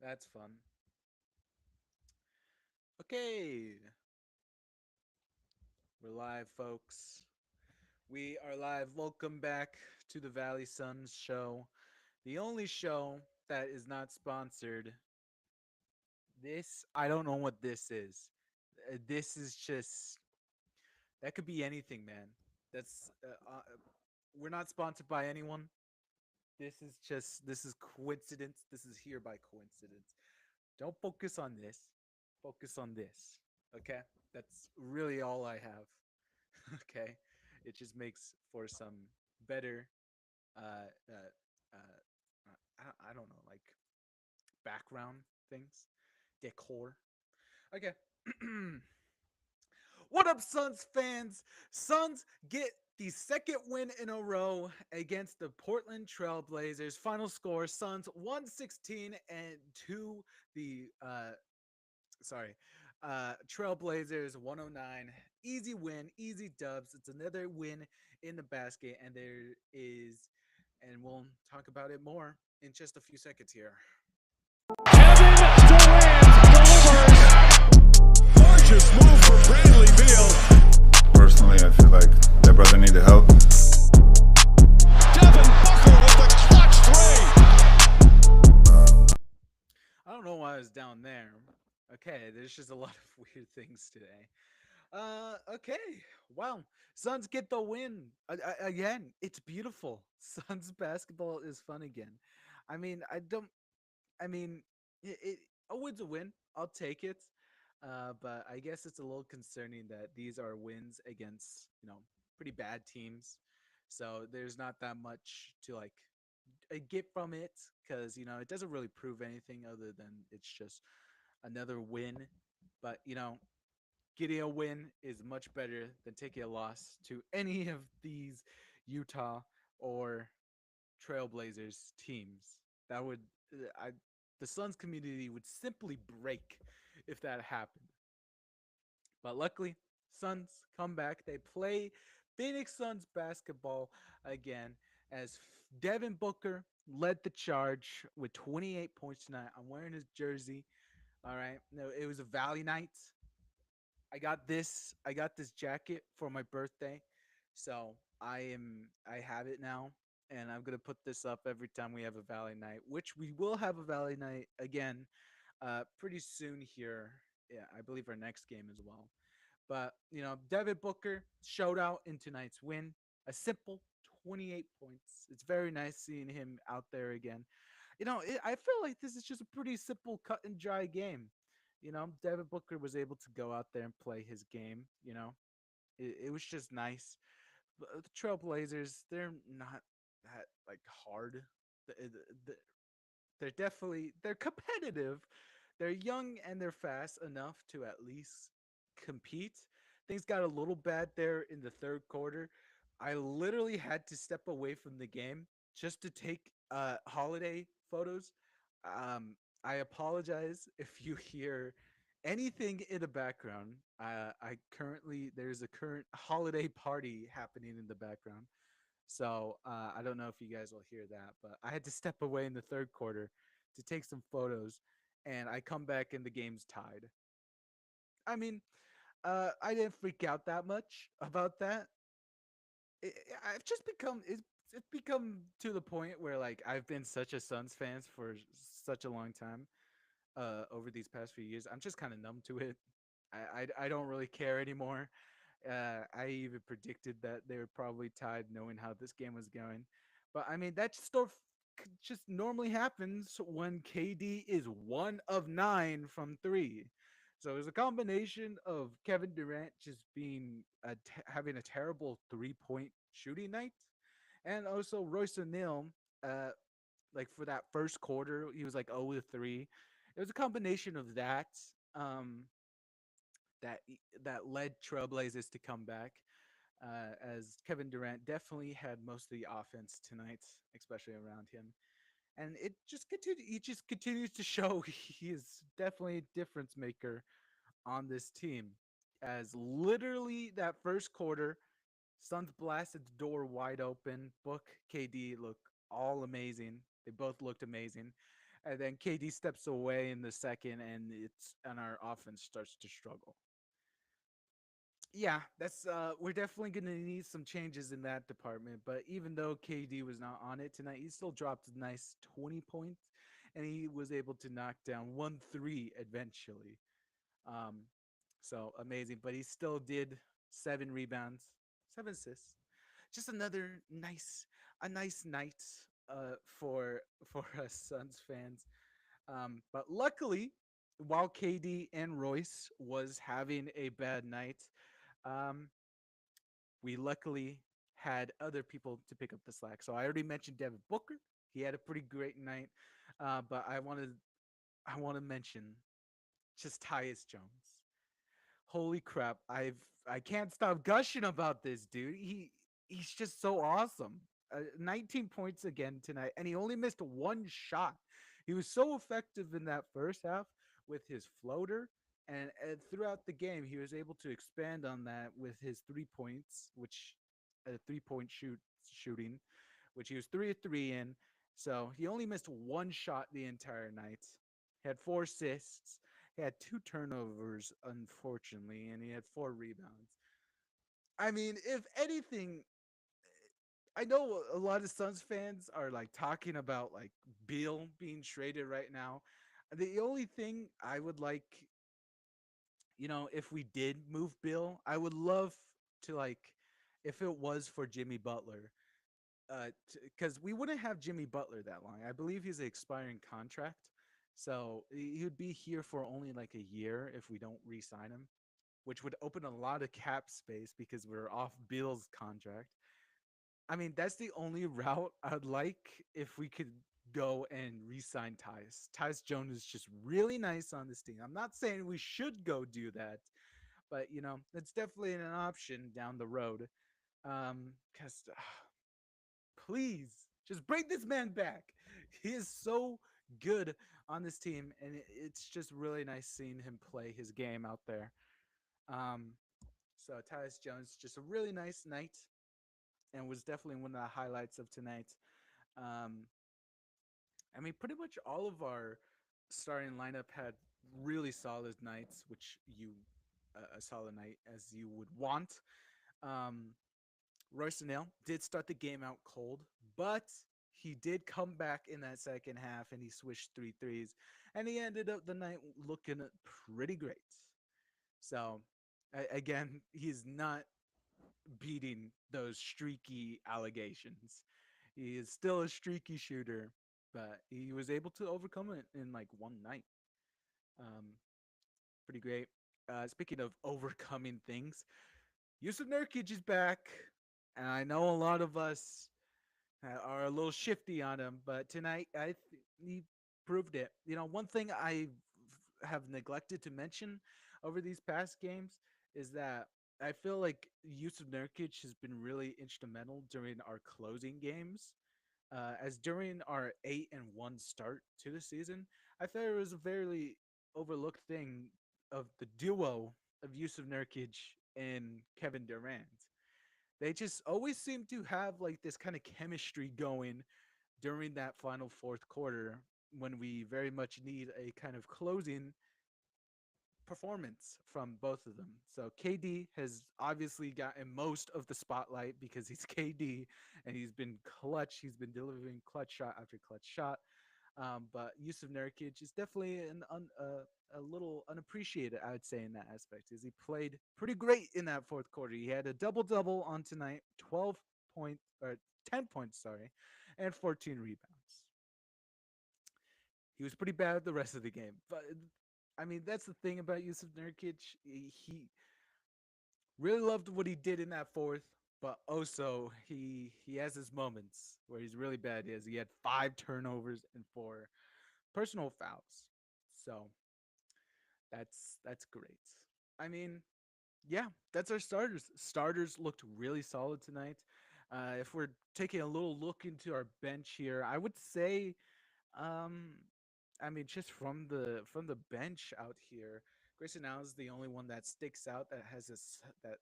That's fun. Okay, we're live, folks. We are live. Welcome back to the Valley Suns show, the only show that is not sponsored. I don't know what this is. This is just, that could be anything, man. That's, we're not sponsored by anyone. This is coincidence. This is here by coincidence. Don't focus on this. Focus on this. Okay? That's really all I have. Okay? It just makes for some better, uh, uh, I don't know, like background things, decor. Okay. What up, Suns fans? Suns get the second win in a row against the Portland Trailblazers. Final score: Suns 116 and to the sorry, Trailblazers 109. Easy win, easy dubs. It's another win in the basket, and and we'll talk about it more in just a few seconds here. Gorgeous move for Bradley Beal. Personally, I feel like that brother needed help. Devin Booker with the clutch three. I don't know why I was down there. Okay, there's just a lot of weird things today. Okay. Wow. Suns get the win. Again, it's beautiful. Suns basketball is fun again. I mean, I don't I mean, a win's a win. I'll take it. But I guess it's a little concerning that these are wins against, pretty bad teams. So there's not that much to like get from it because, it doesn't really prove anything other than it's just another win. But, getting a win is much better than taking a loss to any of these Utah or Trailblazers teams. That would I the Suns community would simply break if that happened. But luckily, Suns come back. They play Phoenix Suns basketball again as Devin Booker led the charge with 28 points tonight. I'm wearing his jersey. All right. No, it was a Valley night. I got this jacket for my birthday. So I have it now and I'm gonna put this up every time we have a Valley night, which we will have a Valley night again pretty soon here. Yeah, I believe our next game as well. But Devin Booker showed out in tonight's win. A simple 28 points. It's very nice seeing him out there again. I feel like this is just a pretty simple cut and dry game. Devin Booker was able to go out there and play his game. It was just nice. The Trailblazers, they're not that like hard. The, they're competitive. They're young and they're fast enough to at least compete. Things got a little bad there in the third quarter. I literally had to step away from the game just to take holiday photos. I apologize if you hear anything in the background. I currently there's a current holiday party happening in the background. So I don't know if you guys will hear that, but I had to step away in the third quarter to take some photos, and I come back and the game's tied. I mean, I didn't freak out that much about that. I've just become it's become to the point where like I've been such a Suns fan for such a long time. Over these past few years, I'm just kind of numb to it. I don't really care anymore. I even predicted that they were probably tied, knowing how this game was going. But I mean, that stuff just normally happens when KD is 1 of 9 from three. So there's a combination of Kevin Durant just having a terrible 3 point shooting night, and also Royce O'Neal, uh, like for that first quarter, he was like 0 to 3. It was a combination of um, that that led Trailblazers to come back. As Kevin Durant definitely had most of the offense tonight, especially around him, and it just continued. He just continues to show he is definitely a difference maker on this team. As literally that first quarter, Suns blasted the door wide open. Book KD look all amazing. They both looked amazing. And then KD steps away in the second, and our offense starts to struggle. Yeah, that's we're definitely gonna need some changes in that department. But even though KD was not on it tonight, he still dropped a nice 20 points, and he was able to knock down 1 3 eventually. Um, so amazing. But he still did 7 rebounds, 7 assists. Just another a nice night for us Suns fans. But luckily, while KD and Royce was having a bad night, um, we luckily had other people to pick up the slack. So I already mentioned Devin Booker. He had a pretty great night, but I want to mention just Tyus Jones. Holy crap! I can't stop gushing about this dude. He's just so awesome. 19 points again tonight, and he only missed one shot. He was so effective in that first half with his floater, and throughout the game, he was able to expand on that with his 3 points, which 3 point shooting, which he was 3 of 3 in. So he only missed one shot the entire night. He had 4 assists. He had 2 turnovers, unfortunately, and he had 4 rebounds. I mean, if anything, I know a lot of Suns fans are like talking about like Beal being traded right now. The only thing I would like, if we did move Bill, I would love to like if it was for Jimmy Butler, because we wouldn't have Jimmy Butler that long. I believe he's an expiring contract, so he would be here for only like a year if we don't re-sign him, which would open a lot of cap space because we're off Bill's contract. I mean, that's the only route I'd like if we could go and re-sign Tyus. Tyus Jones is just really nice on this team. I'm not saying we should go do that, but it's definitely an option down the road. Because please just bring this man back. He is so good on this team, and it's just really nice seeing him play his game out there. Um, so Tyus Jones, just a really nice night, and was definitely one of the highlights of tonight. Um, I mean, pretty much all of our starting lineup had really solid nights, which a solid night as you would want. Um, Royce O'Neal did start the game out cold, but he did come back in that second half and he swished 3 threes, and he ended up the night looking pretty great. So, again, he's not beating those streaky allegations. He is still a streaky shooter, but he was able to overcome it in like one night. Um, Pretty great. Speaking of overcoming things, Yusuf Nurkic is back, and I know a lot of us are a little shifty on him, but tonight he proved it. One thing I have neglected to mention over these past games is that I feel like Yusuf Nurkic has been really instrumental during our closing games. As during our 8-1 start to the season, I thought it was a very overlooked thing of the duo of Yusuf Nurkic and Kevin Durant. They just always seem to have like this kind of chemistry going during that final fourth quarter when we very much need a kind of closing performance from both of them. So KD has obviously gotten most of the spotlight because he's KD and he's been clutch. He's been delivering clutch shot after clutch shot. But Yusuf Nurkic is definitely a little unappreciated, I would say, in that aspect. Is he played pretty great in that fourth quarter. He had a double double on tonight, 12 points or 10 points, sorry, and 14 rebounds. He was pretty bad the rest of the game, but I mean that's the thing about Yusuf Nurkic. He really loved what he did in that fourth, but also he has his moments where he's really bad. He had 5 turnovers and 4 personal fouls. So that's great. I mean, yeah, that's our starters. Starters looked really solid tonight. If we're taking a little look into our bench here, I would say, um, I mean, just from the bench out here, Grayson Allen is the only one that sticks out that has that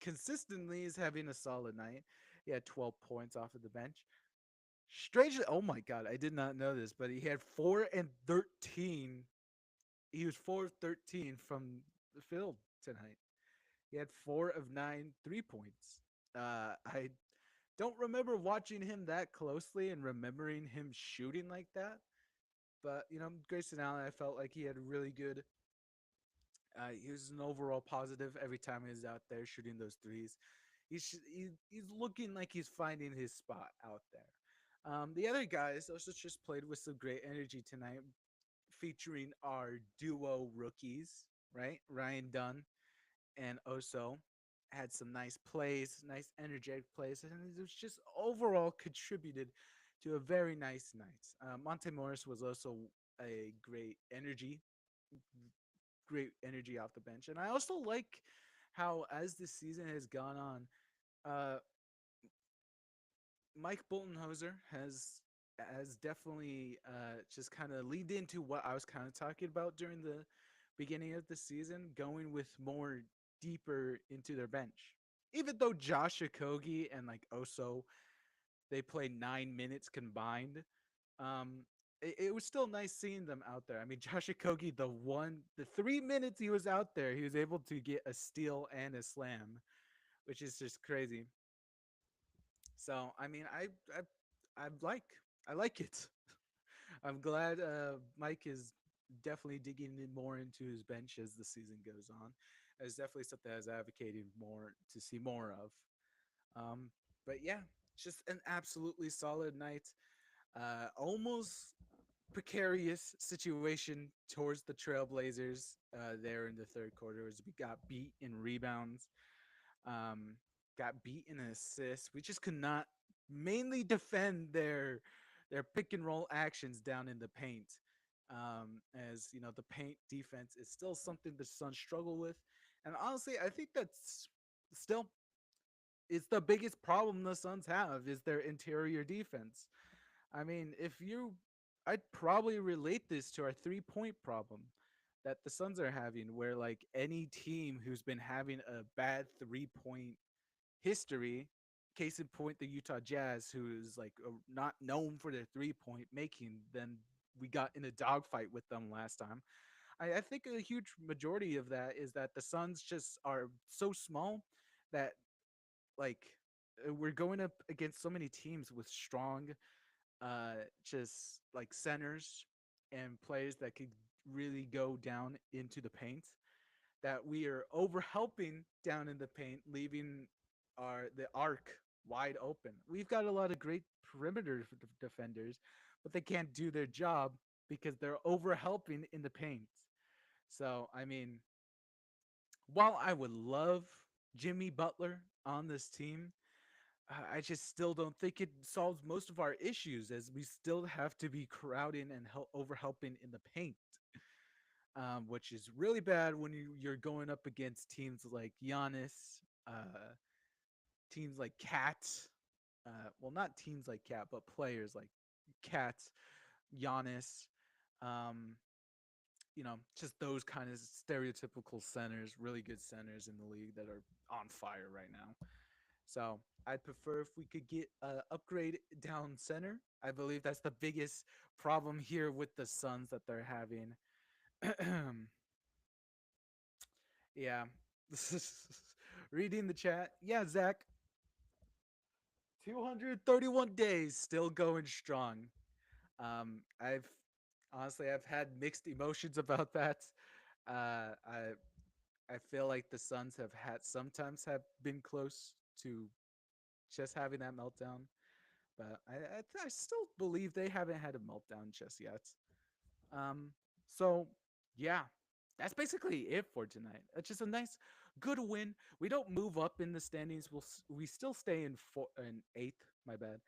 consistently is having a solid night. He had 12 points off of the bench. Strangely, oh my god, I did not know this, but he had 4 and 13. He was 4 of 13 from the field tonight. He had 4 of 9 3 points. I don't remember watching him that closely and remembering him shooting like that. But Grayson Allen, I felt like he had a really good. He was an overall positive every time he was out there shooting those threes. He's looking like he's finding his spot out there. The other guys also just played with some great energy tonight, featuring our duo rookies, right? Ryan Dunn and Oso had some nice plays, nice energetic plays, and it was just overall contributed to a very nice night. Monte Morris was also a great energy off the bench, and I also like how as the season has gone on, uh, Mike Boltenhoser has definitely just kind of leaned into what I was kind of talking about during the beginning of the season, going with more deeper into their bench. Even though Josh Okogie and like Oso, they played 9 minutes combined. It was still nice seeing them out there. I mean, Josh Okogie, the 3 minutes he was out there, he was able to get a steal and a slam, which is just crazy. So I mean, I like I like it. I'm glad Mike is definitely digging in more into his bench as the season goes on. It's definitely something I was advocating more to see more of. But yeah, just an absolutely solid night. Almost precarious situation towards the Trailblazers there in the third quarter as we got beat in rebounds, um, got beat in assists. We just could not mainly defend their pick and roll actions down in the paint. As you know, the paint defense is still something the Suns struggle with, and honestly, I think that's still it's the biggest problem the Suns have is their interior defense. I mean, I'd probably relate this to our 3 point problem that the Suns are having, where like any team who's been having a bad 3 point history, case in point, the Utah Jazz, who is like not known for their 3 point making, then we got in a dogfight with them last time. I think a huge majority of that is that the Suns just are so small that like we're going up against so many teams with strong just like centers and players that could really go down into the paint that we are over helping down in the paint, leaving the arc wide open. We've got a lot of great perimeter defenders, but they can't do their job because they're over helping in the paint. So I mean, while I would love Jimmy Butler on this team, I just still don't think it solves most of our issues as we still have to be crowding and over helping in the paint, which is really bad when you're going up against teams like Giannis, teams like Cat. Well, not teams like Cat, but players like Cat, Giannis. Um, just those kind of stereotypical centers, really good centers in the league that are on fire right now. So I'd prefer if we could get upgrade down center. I believe that's the biggest problem here with the Suns that they're having. Yeah. Reading the chat. Yeah, Zach. 231 days still going strong. I've honestly I've had mixed emotions about that. I feel like the Suns have been close to just having that meltdown, but I still believe they haven't had a meltdown just yet. Um, so yeah, that's basically it for tonight. It's just a nice, good win. We don't move up in the standings. We still stay in eighth. My bad.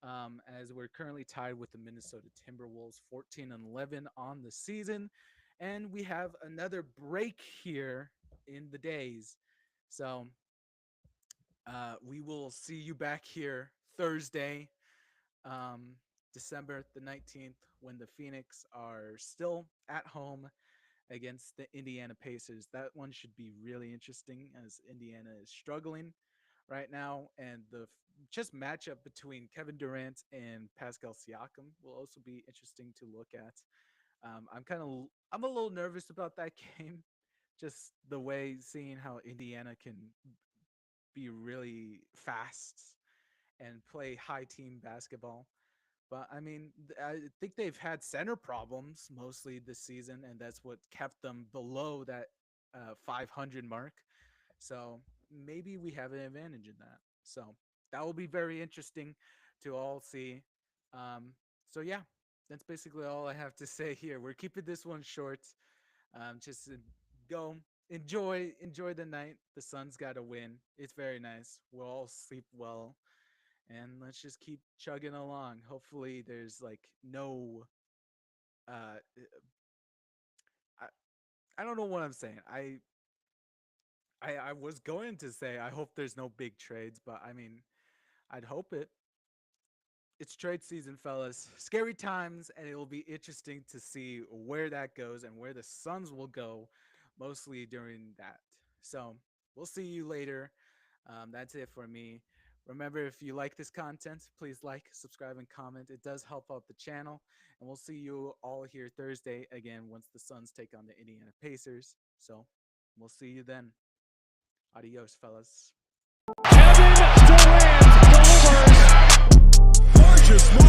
As we're currently tied with the Minnesota Timberwolves, 14-11 on the season, and we have another break here in the days. So we will see you back here Thursday, um, December the 19th, when the Phoenix are still at home against the Indiana Pacers. That one should be really interesting as Indiana is struggling right now, and the just matchup between Kevin Durant and Pascal Siakam will also be interesting to look at. I'm a little nervous about that game, just the way seeing how Indiana can be really fast and play high team basketball. But I mean, I think they've had center problems mostly this season, and that's what kept them below that 500 mark. So maybe we have an advantage in that. So that will be very interesting to all see. Um, so yeah, that's basically all I have to say here. We're keeping this one short. Just go enjoy the night. The Suns got to win. It's very nice. We'll all sleep well, and let's just keep chugging along. Hopefully, there's like no. Uh, I I don't know what I'm saying. I was going to say I hope there's no big trades, but I mean I'd hope it. It's trade season, fellas. Scary times, and it will be interesting to see where that goes and where the Suns will go, mostly during that. So we'll see you later. That's it for me. Remember, if you like this content, please like, subscribe, and comment. It does help out the channel. And we'll see you all here Thursday again once the Suns take on the Indiana Pacers. So we'll see you then. Adios, fellas. Kevin Durant delivers. Gorgeous move.